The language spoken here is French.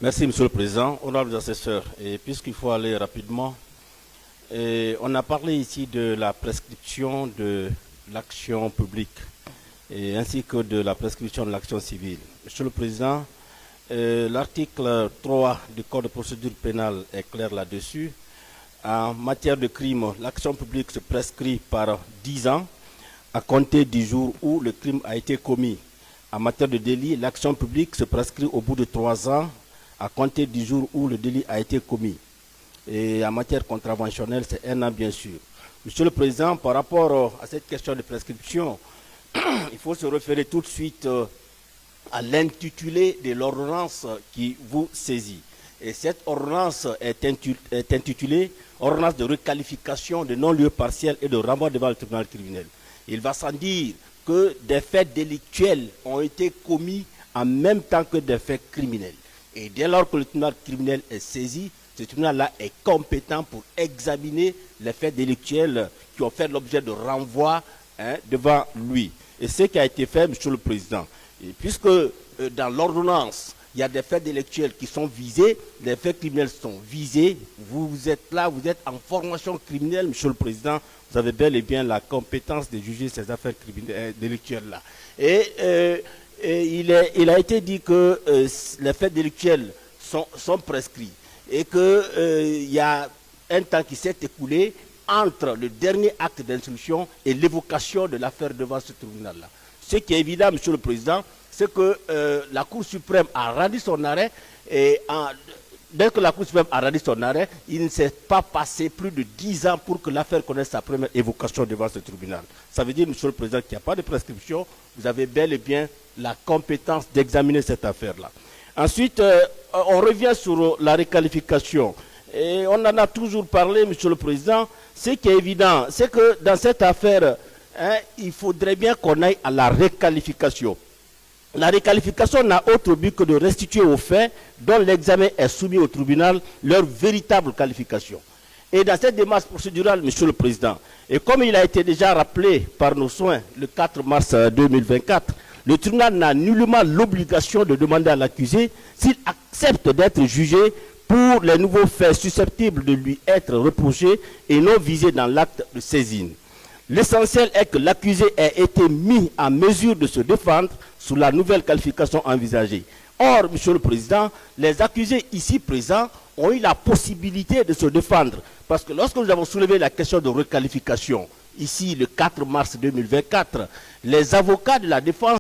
Merci, Monsieur le Président, honorables assesseurs. Et puisqu'il faut aller rapidement, on a parlé ici de la prescription de l'action publique ainsi que de la prescription de l'action civile. Monsieur le Président, l'article 3 du Code de procédure pénale est clair là-dessus. En matière de crime, l'action publique se prescrit par 10 ans à compter du jour où le crime a été commis. En matière de délit, l'action publique se prescrit au bout de 3 ans à compter du jour où le délit a été commis. Et en matière contraventionnelle, c'est 1 an bien sûr. Monsieur le Président, par rapport à cette question de prescription, il faut se référer tout de suite à l'intitulé de l'ordonnance qui vous saisit. Et cette ordonnance est intitulée « Ordonnance de requalification de non-lieu partiel et de renvoi devant le tribunal criminel ». Il va sans dire que des faits délictuels ont été commis en même temps que des faits criminels. Et dès lors que le tribunal criminel est saisi, ce tribunal-là est compétent pour examiner les faits délictuels qui ont fait l'objet de renvoi devant lui. Et ce qui a été fait, Monsieur le Président, et puisque dans l'ordonnance, il y a des faits délictuels qui sont visés, les faits criminels sont visés, vous êtes là, vous êtes en formation criminelle, Monsieur le Président, vous avez bel et bien la compétence de juger ces affaires délictuelles-là. Et il a été dit que les faits délictuels sont prescrits et qu'il y a un temps qui s'est écoulé entre le dernier acte d'instruction et l'évocation de l'affaire devant ce tribunal-là. Ce qui est évident, Monsieur le Président, c'est que la Cour suprême a rendu son arrêt et dès que la Cour suprême a rendu son arrêt, il ne s'est pas passé plus de 10 ans pour que l'affaire connaisse sa première évocation devant ce tribunal. Ça veut dire, Monsieur le Président, qu'il n'y a pas de prescription. Vous avez bel et bien la compétence d'examiner cette affaire-là. Ensuite, on revient sur la requalification. Et on en a toujours parlé, Monsieur le Président. Ce qui est évident, c'est que dans cette affaire, il faudrait bien qu'on aille à la requalification. La requalification n'a autre but que de restituer aux faits dont l'examen est soumis au tribunal leur véritable qualification. Et dans cette démarche procédurale, Monsieur le Président, et comme il a été déjà rappelé par nos soins le 4 mars 2024, le tribunal n'a nullement l'obligation de demander à l'accusé s'il accepte d'être jugé pour les nouveaux faits susceptibles de lui être reprochés et non visés dans l'acte de saisine. L'essentiel est que l'accusé ait été mis en mesure de se défendre sous la nouvelle qualification envisagée. Or, Monsieur le Président, les accusés ici présents ont eu la possibilité de se défendre. Parce que lorsque nous avons soulevé la question de requalification, ici le 4 mars 2024, les avocats de la défense